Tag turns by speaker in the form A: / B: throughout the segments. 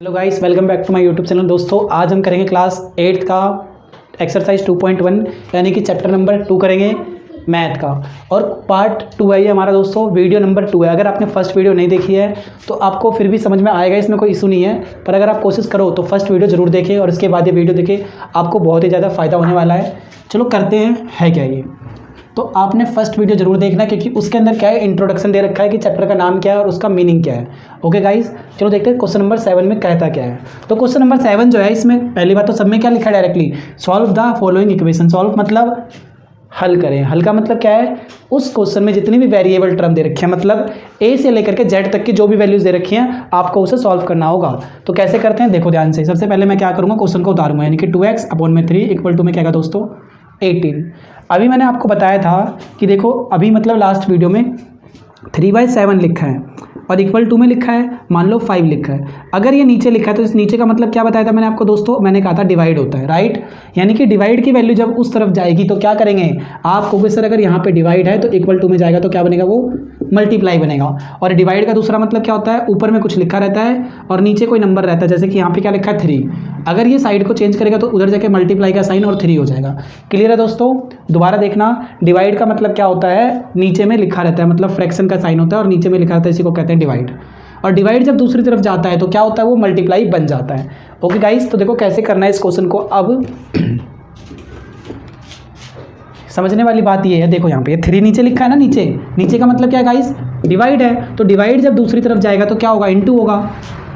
A: Hello guys, welcome back to my YouTube channel. दोस्तों, आज हम करेंगे क्लास 8 का एक्सरसाइज 2.1 यानी कि चैप्टर नंबर 2 करेंगे मैथ का। और पार्ट 2 है ये हमारा दोस्तों, वीडियो नंबर 2 है। अगर आपने फर्स्ट वीडियो नहीं देखी है तो आपको फिर भी समझ में आएगा, इसमें कोई इशू नहीं है। पर अगर आप कोशिश करो तो फर्स्ट वीडियो ज़रूर देखें और इसके बाद ये वीडियो देखें, आपको बहुत ही ज़्यादा फ़ायदा होने वाला है। चलो करते हैं, है क्या ये। तो आपने फर्स्ट वीडियो जरूर देखना, क्योंकि उसके अंदर क्या है, इंट्रोडक्शन दे रखा है कि चैप्टर का नाम क्या है और उसका मीनिंग क्या है। ओके गाइस, चलो देखते हैं क्वेश्चन नंबर 7 में कहता क्या है। तो क्वेश्चन नंबर 7 जो है, इसमें पहली बात तो सब में क्या लिखा है directly, solve the following equation. Solve मतलब हल करें। हल का मतलब क्या है, उस क्वेश्चन में जितनी भी वेरिएबल टर्म दे रखे हैं, मतलब ए से लेकर के जेड तक की जो भी वैल्यूज दे रखी हैं, आपको उसे सॉल्व करना होगा। तो कैसे करते हैं, देखो ध्यान से। सबसे पहले मैं क्या करूँगा, क्वेश्चन को उतारूंगा, यानी कि 2x/3 इक्वल टू में क्या है दोस्तों, 18। अभी मैंने आपको बताया था कि देखो, अभी मतलब लास्ट वीडियो में 3/7 लिखा है और इक्वल टू में लिखा है मान लो 5 लिखा है। अगर ये नीचे लिखा है तो इस नीचे का मतलब क्या बताया था मैंने आपको दोस्तों, मैंने कहा था डिवाइड होता है, राइट। यानी कि डिवाइड की वैल्यू जब उस तरफ जाएगी तो क्या करेंगे, आप कहोगे सर अगर यहाँ पे डिवाइड है तो इक्वल टू में जाएगा तो क्या बनेगा, वो मल्टीप्लाई बनेगा। और डिवाइड का दूसरा मतलब क्या होता है, ऊपर में कुछ लिखा रहता है और नीचे कोई नंबर रहता है, जैसे कि यहाँ पे क्या लिखा है 3। अगर ये साइड को चेंज करेगा तो उधर जाके मल्टीप्लाई का साइन और 3 हो जाएगा। क्लियर है दोस्तों, दोबारा देखना। डिवाइड का मतलब क्या होता है, नीचे में लिखा रहता है, मतलब फ्रैक्शन का साइन होता है और नीचे में लिखा रहता है, इसी को कहते हैं डिवाइड। और डिवाइड जब दूसरी तरफ जाता है तो क्या होता है, वो मल्टीप्लाई बन जाता है। ओके गाइस, तो देखो कैसे करना है इस क्वेश्चन को। अब समझने वाली बात ये है, देखो यहाँ पे 3 नीचे लिखा है ना, नीचे का मतलब क्या है गाइस, डिवाइड है। तो डिवाइड जब दूसरी तरफ जाएगा तो क्या होगा, इनटू होगा।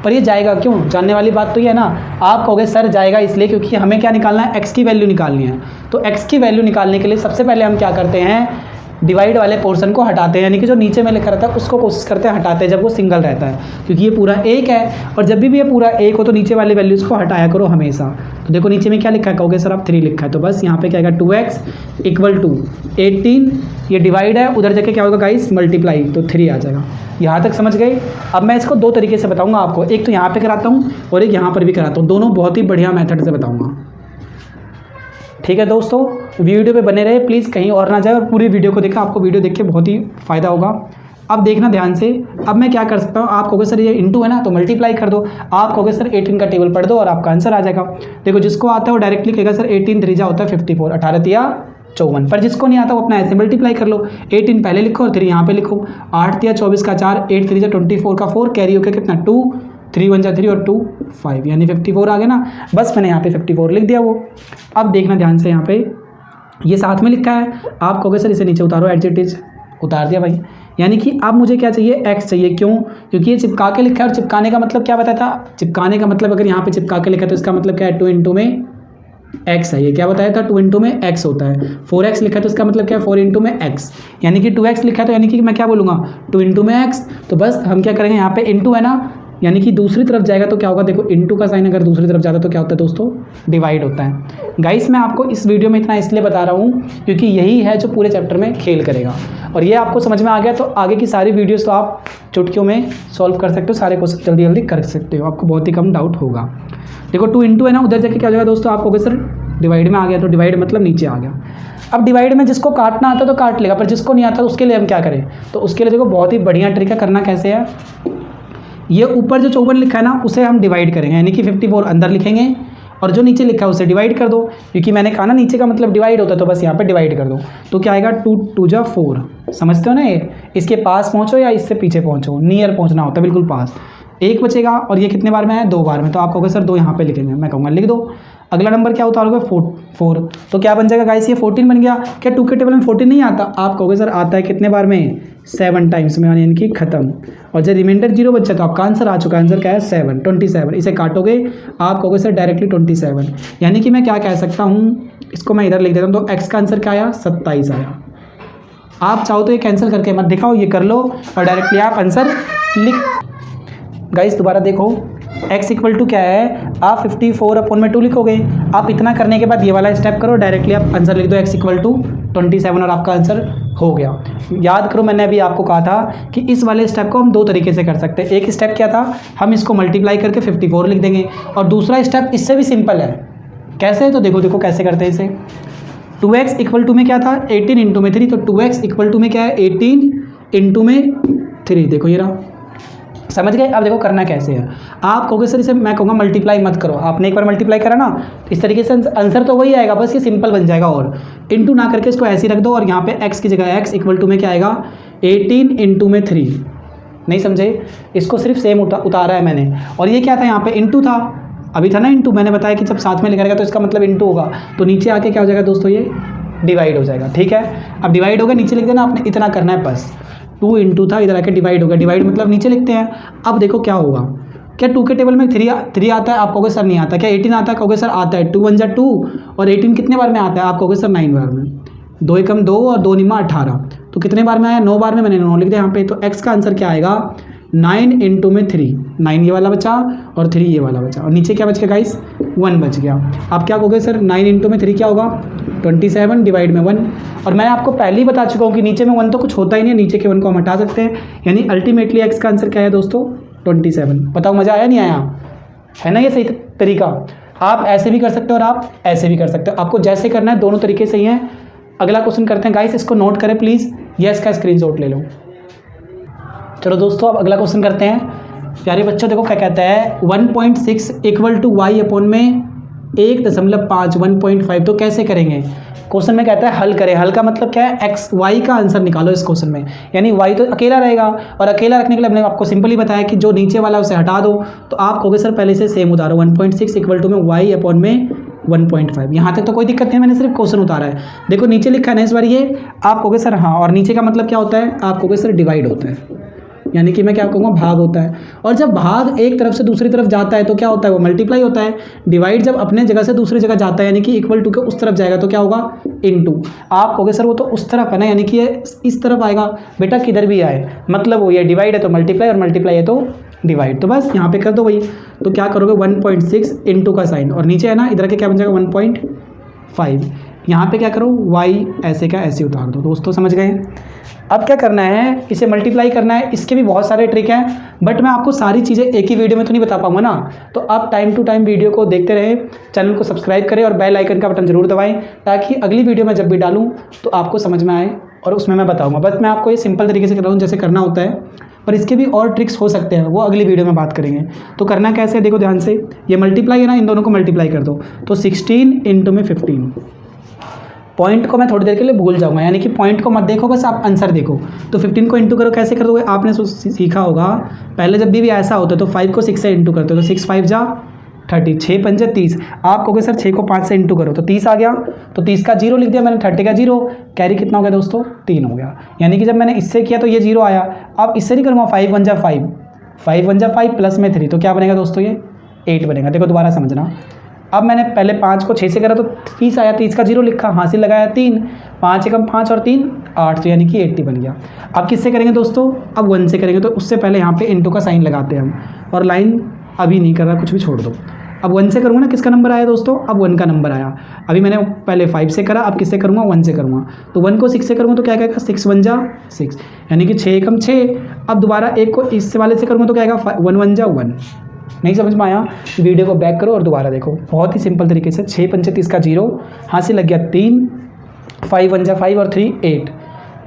A: पर ये जाएगा क्यों, जानने वाली बात तो ये है ना। आप कहोगे सर जाएगा इसलिए क्योंकि हमें क्या निकालना है, एक्स की वैल्यू निकालनी है। तो एक्स की वैल्यू निकालने के लिए सबसे पहले हम क्या करते हैं, डिवाइड वाले पोर्शन को हटाते हैं, यानी कि जो नीचे में लिखा रहता है उसको कोशिश करते हैं हटाते हैं जब वो सिंगल रहता है, क्योंकि ये पूरा 1 है। और जब भी ये पूरा 1 हो तो नीचे वाली वैल्यूज को हटाया करो हमेशा। तो देखो नीचे में क्या लिखा है, कहोगे सर आप 3 लिखा है, तो बस यहाँ पे क्या आएगा 2x इक्वल टू 18। ये डिवाइड है, उधर जाके क्या होगा गाइस, मल्टीप्लाई, तो 3 आ जाएगा। यहाँ तक समझ गए। अब मैं इसको 2 तरीके से बताऊँगा आपको, एक तो यहाँ पर कराता हूँ और एक यहाँ पर भी कराता हूँ। दोनों बहुत ही बढ़िया मेथड से बताऊँगा, ठीक है दोस्तों। वीडियो पे बने रहे प्लीज़, कहीं और ना जाए और पूरी वीडियो को देखा, आपको वीडियो देख के बहुत ही फ़ायदा होगा। अब देखना ध्यान से। अब मैं क्या कर सकता हूँ, आप कहोगे सर ये इंटू है ना तो मल्टीप्लाई कर दो, आप कहोगे सर 18 का टेबल पढ़ दो और आपका आंसर आ जाएगा। देखो जिसको आता है वो डायरेक्टली कहेगा सर 18 3 होता है 54, 18 तिया 54। पर जिसको नहीं आता वो अपना ऐसे मल्टीप्लाई कर लो, 18 पहले लिखो और 3 यहाँ पे लिखो। 8 तिया 24 का 4, 8 3 24 का 4, कैरी होकर कितना 2, 3 1 3 और 2 5, यानी 54 आ गया ना। बस मैंने यहाँ पे 54 लिख दिया वो। अब देखना ध्यान से, यहाँ पे ये साथ में लिखा है, आप कहोगे सर इसे नीचे उतारो, एज इट इज, उतार दिया भाई। यानी कि अब मुझे क्या चाहिए, एक्स चाहिए। क्यों, क्योंकि ये चिपका के लिखा है और चिपकाने का मतलब क्या बताया था, चिपकाने का मतलब अगर यहाँ पे चिपका के लिखा है तो इसका मतलब क्या है, 2 इंटू में एक्स है। ये क्या बताया था, 2 इंटू में एक्स होता है। 4x लिखा है तो इसका मतलब क्या है, 4 इंटू में एक्स, यानी कि 2x लिखा है तो यानी कि मैं क्या बोलूँगा, 2 इंटू में एक्स। तो बस हम क्या करेंगे, यहाँ पे इंटू है ना, यानी कि दूसरी तरफ जाएगा तो क्या होगा, देखो इंटू का साइन अगर दूसरी तरफ जाता है तो क्या होता है दोस्तों, डिवाइड होता है। गाइस मैं आपको इस वीडियो में इतना इसलिए बता रहा हूँ क्योंकि यही है जो पूरे चैप्टर में खेल करेगा। और ये आपको समझ में आ गया तो आगे की सारी वीडियोस तो आप चुटकियों में सॉल्व कर सकते हो, सारे क्वेश्चन जल्दी जल्दी कर सकते हो, आपको बहुत ही कम डाउट होगा। देखो 2 इंटू है ना, उधर जाके क्या हो जाएगा दोस्तों, आप कहोगे सर डिवाइड में आ गया, तो डिवाइड मतलब नीचे आ गया। अब डिवाइड में जिसको काटना आता है तो काट लेगा, पर जिसको नहीं आता तो उसके लिए हम क्या करें, तो उसके लिए देखो बहुत ही बढ़िया ट्रिक है। करना कैसे है, ये ऊपर जो 54 लिखा है ना उसे हम डिवाइड करेंगे, यानी कि 54 अंदर लिखेंगे और जो नीचे लिखा है उसे डिवाइड कर दो, क्योंकि मैंने कहा ना नीचे का मतलब डिवाइड होता है, तो बस यहाँ पे डिवाइड कर दो। तो क्या आएगा, 2 2 जा 4, समझते हो ना। ये इसके पास पहुँचो या इससे पीछे पहुँचो, नियर पहुँचना होता है, बिल्कुल पास। 1 बचेगा और ये कितने बार में है, 2 बार में। तो आप कहोगे सर 2 यहाँ पे लिखेंगे, मैं कहूँगा लिख दो। अगला नंबर क्या उतारोगे, 4, तो क्या बन जाएगा गाइस, ये 14 बन गया। क्या 2 के टेबल में 14 नहीं आता, आप कहोगे सर आता है कितने बार में, 7 टाइम्स में, यानी कि खत्म। और जब रिमाइंडर 0 बचा तो आपका आंसर आ चुका, आंसर क्या है 7, 27। इसे काटोगे आप कहोगे सर डायरेक्टली 27, यानी कि मैं क्या कह सकता हूँ, इसको मैं इधर लिख देता हूँ। तो एक्स का आंसर क्या आया, 27 आया। आप चाहो तो ये कैंसिल करके मत दिखाओ, ये कर लो और डायरेक्टली आप आंसर लिख। गाइस दोबारा देखो, x इक्वल टू क्या है, आप 54/2 लिखोगे। आप इतना करने के बाद ये वाला स्टेप करो, डायरेक्टली आप आंसर लिख दो x इक्वल टू 27 और आपका आंसर हो गया। याद करो मैंने अभी आपको कहा था कि इस वाले स्टेप को हम 2 तरीके से कर सकते हैं। एक स्टेप क्या था, हम इसको मल्टीप्लाई करके 54 लिख देंगे, और दूसरा स्टेप इससे भी सिंपल है। कैसे, तो देखो कैसे करते हैं इसे। 2x इक्वल टू में क्या था, 18 इंटू में 3, तो 2x इक्वल टू में क्या है, 18 इंटू में 3। देखो ये रहा, समझ गए। अब देखो करना कैसे है, आप कहोगे सर इसे मैं कहूँगा मल्टीप्लाई मत करो, आपने एक बार मल्टीप्लाई करा ना तो इस तरीके से आंसर तो वही आएगा, बस ये सिंपल बन जाएगा। और इंटू ना करके इसको ऐसे ही रख दो और यहाँ पे x की जगह x इक्वल टू में क्या आएगा 18 इंटू में 3। नहीं समझे, इसको सिर्फ सेम उतारा है मैंने। और ये क्या था, यहाँ पे इंटू था, अभी था ना इंटू, मैंने बताया कि जब साथ में लिखा रहेगा तो इसका मतलब इंटू होगा, तो नीचे आके क्या हो जाएगा दोस्तों, ये डिवाइड हो जाएगा। ठीक है, अब डिवाइड हो गया, नीचे लिख देना, आपने इतना करना है बस। 2 इंटू था, इधर आके डिवाइड हो गया, डिवाइड मतलब नीचे लिखते हैं। अब देखो क्या होगा, क्या 2 के टेबल में 3 आता है, आप कहोगे सर नहीं आता। क्या 18 आता है, कहोगे सर आता है। 2 1 जा 2 और 18 कितने बार में आता है, आप कहोगे सर 9 बार में। 2 एकम 2 और 2 निमा 18, तो कितने बार में आया, 9 बार में। मैंने 9 लिख दिया यहाँ पे। तो x का आंसर क्या आएगा 9 इंटू में 3, 9 ये वाला बचा और 3 ये वाला बचा, और नीचे क्या बच गया गाइस 1 बच गया। आप क्या कहोगे सर 9 इंटू में 3 क्या होगा 27 डिवाइड में 1। और मैं आपको पहले ही बता चुका हूँ कि नीचे में 1 तो कुछ होता ही नहीं है, नीचे के 1 को हम हटा सकते हैं, यानी अल्टीमेटली x का आंसर क्या है दोस्तों 27। बताओ मज़ा आया नहीं आया, है ना ये सही तरीका। आप ऐसे भी कर सकते हो और आप ऐसे भी कर सकते हो, आपको जैसे करना है दोनों तरीके सही हैं। अगला क्वेश्चन करते हैं गाइस, इसको नोट करें प्लीज़, या इसका स्क्रीनशॉट ले लो। चलो दोस्तों अब अगला क्वेश्चन करते हैं। प्यारे बच्चों देखो क्या कहता है, 1.6 इक्वल टू y अपॉन में 1.5 1.5, तो कैसे करेंगे। क्वेश्चन में कहता है हल करें। हल का मतलब क्या है, x y का आंसर निकालो इस क्वेश्चन में, यानी y तो अकेला रहेगा, और अकेला रखने के लिए मैंने आपको सिंपली बताया कि जो नीचे वाला उसे हटा दो। तो आप कहोगे सर पहले से सेम उतारो, 1.6 इक्वल टू में y अपॉन में 1.5। यहाँ तक तो कोई दिक्कत नहीं, मैंने सिर्फ क्वेश्चन उतारा है। देखो नीचे लिखा है ना इस बार ये, आप कहोगे सर हाँ, और नीचे का मतलब क्या होता है, आप कहोगे सर डिवाइड होता है, यानी कि मैं क्या कहूँगा भाग होता है। और जब भाग एक तरफ से दूसरी तरफ जाता है तो क्या होता है, वो मल्टीप्लाई होता है। डिवाइड जब अपने जगह से दूसरी जगह जाता है, यानी कि इक्वल टू के उस तरफ जाएगा तो क्या होगा इनटू। आप कहोगे सर वो तो उस तरफ है ना, यानी कि ये इस तरफ आएगा। बेटा किधर भी आए, मतलब वो ये डिवाइड है तो मल्टीप्लाई, और मल्टीप्लाई है तो डिवाइड, तो बस यहाँ पे कर दो वही। तो क्या करोगे 1.6 इंटू का साइन, और नीचे है ना इधर के क्या बन जाएगा 1.5। यहाँ पे क्या करो y ऐसे का ऐसे उतार दो। दोस्तों समझ गए। अब क्या करना है, इसे मल्टीप्लाई करना है। इसके भी बहुत सारे ट्रिक हैं, बट मैं आपको सारी चीज़ें एक ही वीडियो में तो नहीं बता पाऊंगा ना। तो आप टाइम टू टाइम वीडियो को देखते रहें, चैनल को सब्सक्राइब करें और बेल आइकन का बटन जरूर दबाएं, ताकि अगली वीडियो में जब भी डालूँ तो आपको समझ में आए और उसमें मैं बताऊँगा। बस मैं आपको ये सिंपल तरीके से कर रहा हूँ जैसे करना होता है, पर इसके भी और ट्रिक्स हो सकते हैं, वो अगली वीडियो में बात करेंगे। तो करना कैसे है देखो ध्यान से, ये मल्टीप्लाई है ना, इन दोनों को मल्टीप्लाई कर दो। तो 16 इंटू में 15, पॉइंट को मैं थोड़ी देर के लिए भूल जाऊंगा, यानी कि पॉइंट को मत देखो, बस आप आंसर देखो। तो 15 को इंटू करो, कैसे कर दोगे, आपने सीखा होगा पहले जब भी ऐसा होता है तो 5 को 6 से इंटू करते हो, तो 6 5 जा 30, 6 5 जा 30। आप कहोगे सर 6 को 5 से इंटू करो तो 30 आ गया, तो 30 का 0 लिख दिया मैंने, 30 का 0, कैरी कितना हो गया दोस्तों 3 हो गया। यानी कि जब मैंने इससे किया तो ये 0 आया। अब इससे नहीं करूँगा, 5 1 जा 5, 5 1 जा 5 प्लस में 3, तो क्या बनेगा दोस्तों ये 8 बनेगा। देखो दोबारा समझना, अब मैंने पहले 5 को 6 से करा तो 30 आया, 30 का 0 लिखा, हासिल लगाया 3, 5 एकम 5 और 3 8, तो यानी कि 80 बन गया। अब किससे करेंगे दोस्तों, अब 1 से करेंगे, तो उससे पहले यहाँ पे इंटू का साइन लगाते हैं हम, और लाइन अभी नहीं कर रहा, कुछ भी छोड़ दो। अब 1 से करूँगा ना, किसका नंबर आया दोस्तों, अब 1 का नंबर आया। अभी मैंने पहले 5 से करा, अब किससे करूँगा 1 से करूँगा, तो 1 को 6 से करूँगा तो क्या कहेगा 6 1 जा 6, यानी कि 6 एकम 6। अब दोबारा 1 को इस वाले से करूँगा तो क्या आएगा 1 1 जा 1। नहीं समझ में आया, वीडियो को बैक करो और दोबारा देखो, बहुत ही सिंपल तरीके से। 6 पंचे 30 का 0, हासिल लग गया 3, 5 1 जा 5 और 3 8।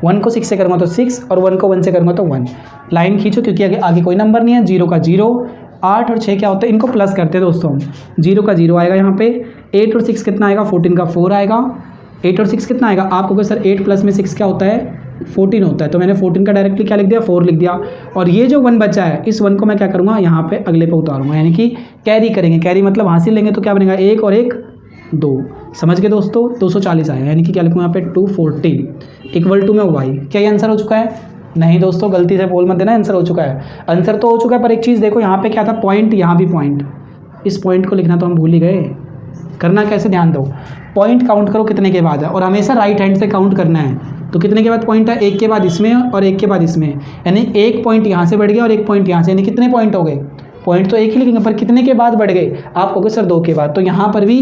A: 1 को 6 से करूँगा तो 6, और 1 को 1 से करूँगा तो 1। लाइन खींचो क्योंकि आगे कोई नंबर नहीं है, 0 का 0, 8 और 6 क्या होता है, इनको प्लस करते हैं दोस्तों हम। 0 का 0 आएगा यहाँ पे, 8 और 6 कितना आएगा, 14 का 4 आएगा। 8 और 6 कितना आएगा, आप कहोगे सर 8 प्लस में 6 क्या होता है 14 होता है, तो मैंने 14 का डायरेक्टली क्या लिख दिया 4 लिख दिया। और ये जो 1 बचा है, इस 1 को मैं क्या करूँगा यहाँ पे अगले पे उतारूँगा, यानी कि कैरी करेंगे। कैरी मतलब हासिल लेंगे तो क्या बनेगा 1 और 1 2। समझ गए दोस्तों, 240 आया, यानी कि क्या लिखूँ यहाँ पे 240 इक्वल टू में y। क्या ये आंसर हो चुका है, नहीं दोस्तों गलती से बोल मत देना, आंसर हो चुका है। आंसर तो हो चुका है, पर एक चीज़ देखो, यहाँ पे क्या था पॉइंट, यहाँ भी पॉइंट, इस पॉइंट को लिखना तो हम भूल ही गए। करना कैसे, ध्यान दो, पॉइंट काउंट करो कितने के बाद है, और हमेशा राइट हैंड से काउंट करना है। तो कितने के बाद पॉइंट है, 1 के बाद इसमें और 1 के बाद इसमें, यानी 1 पॉइंट यहाँ से बढ़ गया और 1 पॉइंट यहाँ से, यानी कितने पॉइंट हो गए, पॉइंट तो एक ही लिखेंगे पर कितने के बाद बढ़ गए, आप कहोगे सर 2 के बाद। तो यहाँ पर भी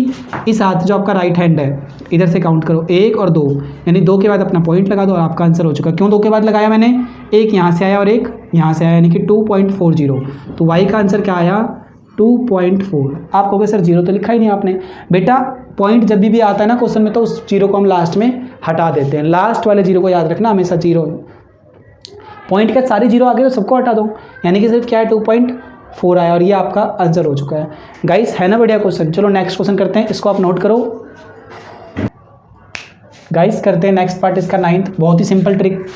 A: इस हाथ जो आपका राइट हैंड है, इधर से काउंट करो 1 और 2, यानी 2 के बाद अपना पॉइंट लगा दो और आपका आंसर हो चुका। क्यों 2 के बाद लगाया मैंने, 1 यहाँ से आया और 1 यहाँ से आया, यानी कि 2.40। तो y का आंसर क्या आया 2.4। आप कहोगे सर 0 तो लिखा ही नहीं आपने। बेटा पॉइंट जब भी आता है ना क्वेश्चन में, तो उस 0 को हम लास्ट में हटा देते हैं, लास्ट वाले 0 को याद रखना हमेशा 0। पॉइंट के सारी जीरो आ गए तो सबको हटा दो, यानी कि सिर्फ क्या है 2.4 आया और ये आपका आंसर हो चुका है। गाइस है ना बढ़िया क्वेश्चन। चलो नेक्स्ट क्वेश्चन करते हैं, इसको आप नोट करो। गाइस करते हैं नेक्स्ट पार्ट इसका 9th। बहुत ही सिंपल ट्रिक,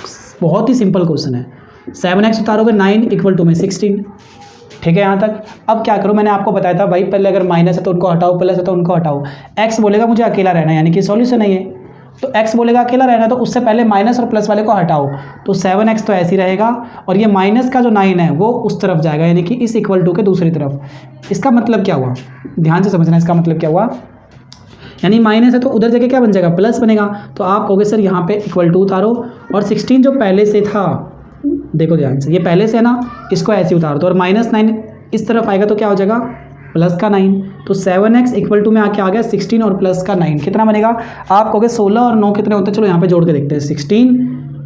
A: बहुत ही सिंपल क्वेश्चन है। 7x उतारोगे 9 इक्वल टू में 16, ठीक है यहाँ तक। अब क्या करो, मैंने आपको बताया था भाई पहले अगर माइनस है तो उनको हटाओ, प्लस है तो उनको हटाओ। x बोलेगा मुझे अकेला रहना है, यानी कि सॉल्यूशन है ये, तो x बोलेगा अकेला रहना है तो उससे पहले माइनस और प्लस वाले को हटाओ, तो 7x तो ऐसे ही रहेगा और ये माइनस का जो 9 है वो उस तरफ जाएगा, यानी कि इस इक्वल टू के दूसरी तरफ। इसका मतलब क्या हुआ, ध्यान से समझना, इसका मतलब क्या हुआ, यानी माइनस है तो उधर जगह क्या बन जाएगा, प्लस बनेगा। तो आप कहोगे सर यहाँ पे इक्वल टू उतारो और 16 जो पहले से था, देखो ध्यान से, ये पहले से है ना, इसको ऐसे उतार दो और -9 इस तरफ आएगा तो क्या हो जाएगा, प्लस का 9। तो 7x इक्वल टू में आके आ गया 16 और प्लस का 9, कितना बनेगा। आप कहोगे 16 और 9 कितने होते हैं, चलो यहाँ पे जोड़ के देखते हैं। 16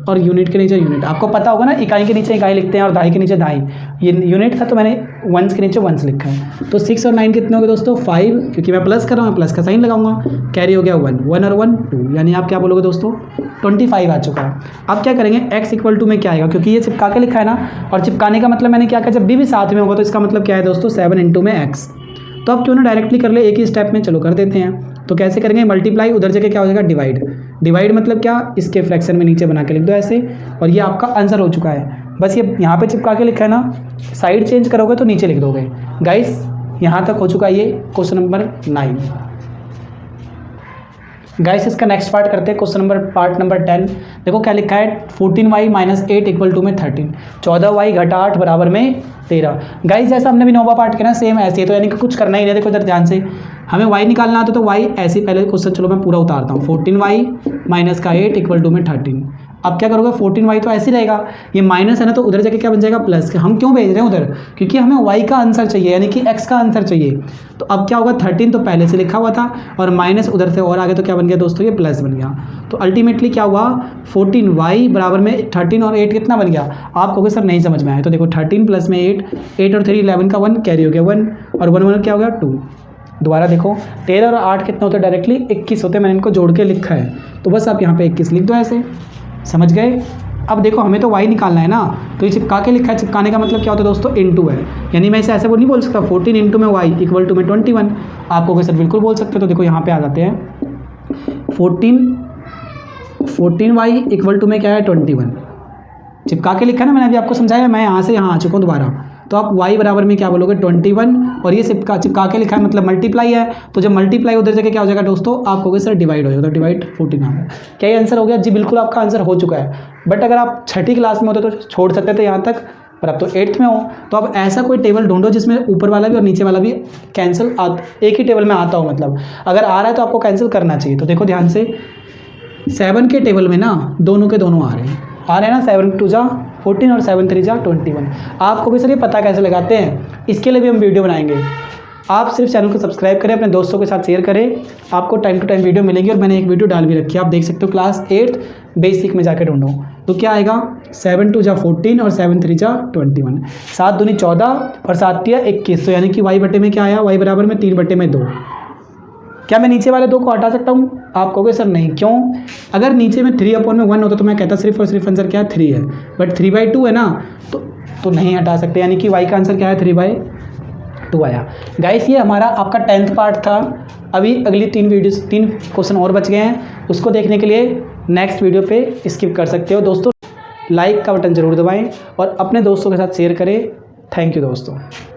A: और यूनिट के नीचे यूनिट, आपको पता होगा ना, इकाई के नीचे इकाई लिखते हैं और दहाई के नीचे दहाई। ये यूनिट था तो मैंने वंस के नीचे वंस लिखा है। तो 6 और 9 कितने हो गए दोस्तों, 5, क्योंकि मैं प्लस कर रहा हूँ, प्लस का साइन लगाऊंगा। कैरी हो गया 1, 1 और 1 2, यानी आप क्या बोलोगे दोस्तों, 25 आ चुका है। अब क्या करेंगे, x इक्वल टू में क्या आएगा, क्योंकि ये चिपका के लिखा है ना, और चिपकाने का मतलब मैंने क्या कहा, जब भी साथ में होगा तो इसका मतलब क्या है दोस्तों, 7 इंटू में x। तो अब क्यों ना डायरेक्टली कर ले एक ही स्टेप में, चलो कर देते हैं। तो कैसे करेंगे, मल्टीप्लाई, उधर जगह क्या हो जाएगा, डिवाइड। डिवाइड मतलब क्या, इसके फ्रैक्शन में नीचे बना के लिख दो ऐसे, और ये आपका आंसर हो चुका है। बस ये यहाँ पे चिपका के लिखा है ना, साइड चेंज करोगे तो नीचे लिख दोगे। गाइस यहाँ तक हो चुका है ये क्वेश्चन नंबर 9। गाइस इसका नेक्स्ट पार्ट करते हैं, क्वेश्चन नंबर पार्ट नंबर 10। देखो क्या लिखा है, 14y - 8 इक्वल टू में 13, 14y घटा 8 बराबर में 13। गाइस जैसा हमने भी नौवा पार्ट किया ना, सेम ऐसे ही, तो यानी कि कुछ करना ही नहीं। देखो इधर ध्यान से, हमें y निकालना आता तो y ऐसे ही, पहले क्वेश्चन चलो मैं पूरा उतारता हूँ। 14y - 8 इक्वल टू में 13। अब क्या करोगे, 14y तो ऐसे ही रहेगा, ये माइनस है ना तो उधर जाके क्या बन जाएगा, प्लस। हम क्यों भेज रहे हैं उधर, क्योंकि हमें y का आंसर चाहिए, यानी कि x का आंसर चाहिए। तो अब क्या होगा, 13 तो पहले से लिखा हुआ था और माइनस उधर से और आगे तो क्या बन गया दोस्तों, ये प्लस बन गया। तो अल्टीमेटली क्या हुआ, 14y बराबर में 13 और 8 कितना बन गया। आप कहोगे सर नहीं समझ में आया, तो देखो 13 प्लस में 8, 8 और 3 11 का 1, कैरी हो गया 1 और 1 1 क्या हो गया 2। दोबारा देखो 13 और 8 कितने होते हैं, डायरेक्टली 21 होते हैं, मैंने इनको जोड़ के लिखा है। तो बस आप यहाँ पे 21 लिख दो ऐसे, समझ गए। अब देखो हमें तो y निकालना है ना, तो ये चिपका के लिखा है, चिपकाने का मतलब क्या होता है दोस्तों, इनटू है, यानी मैं इसे ऐसे वो नहीं बोल सकता 14 इंटू में y इक्वल टू में 21। आप कहोगे सर बिल्कुल बोल सकते हो। तो देखो यहाँ पे आ जाते हैं, 14y इक्वल टू में क्या है 21, चिपका के लिखा है ना, मैंने अभी आपको समझाया, मैं यहाँ से यहाँ आ चुका हूँ दोबारा। तो आप y बराबर में क्या बोलोगे 21, और ये चिपका के लिखा है मतलब मल्टीप्लाई है, तो जब मल्टीप्लाई उधर जगह क्या हो जाएगा दोस्तों, आप कहोगे सर डिवाइड हो जाएगा, तो डिवाइड 14 आ गया। क्या ये आंसर हो गया जी, बिल्कुल आपका आंसर हो चुका है। बट अगर आप 6ठी क्लास में होते तो छोड़ सकते थे यहाँ तक, पर अब तो 8th में हो, तो अब ऐसा कोई टेबल ढूंढो जिसमें ऊपर वाला भी और नीचे वाला भी कैंसिल एक ही टेबल में आता हो, मतलब अगर आ रहा है तो आपको कैंसिल करना चाहिए। तो देखो ध्यान से, 7 के टेबल में ना दोनों के दोनों आ रहे हैं ना, 7 2 जा 14 और 7 3 जा 21। आपको भी सर ये पता कैसे लगाते हैं, इसके लिए भी हम वीडियो बनाएंगे। आप सिर्फ चैनल को सब्सक्राइब करें, अपने दोस्तों के साथ शेयर करें, आपको टाइम टू टाइम वीडियो मिलेंगी। और मैंने एक वीडियो डाल भी रखी है, आप देख सकते हो, क्लास 8 बेसिक में जाकर ढूंढो। तो क्या आएगा, 7 2 जा 14 और 7 3 जा 21, 7 दूनी 14 और 7 तिया 21। तो यानी कि y बटे में क्या आया, y बराबर में 3 बटे में 2। क्या मैं नीचे वाले 2 को हटा सकता हूँ, आप कहोगे सर नहीं, क्यों। अगर नीचे में 3/1 होता तो मैं कहता सिर्फ और सिर्फ आंसर क्या है 3 है, बट 3/2 है ना, तो नहीं हटा सकते, यानी कि y का आंसर क्या है 3/2 आया। गाइस ये हमारा आपका 10th पार्ट था। अभी अगली 3 क्वेश्चन और बच गए हैं, उसको देखने के लिए नेक्स्ट वीडियो पे स्किप कर सकते हो। दोस्तों लाइक का बटन ज़रूर दबाएं और अपने दोस्तों के साथ शेयर करें। थैंक यू दोस्तों।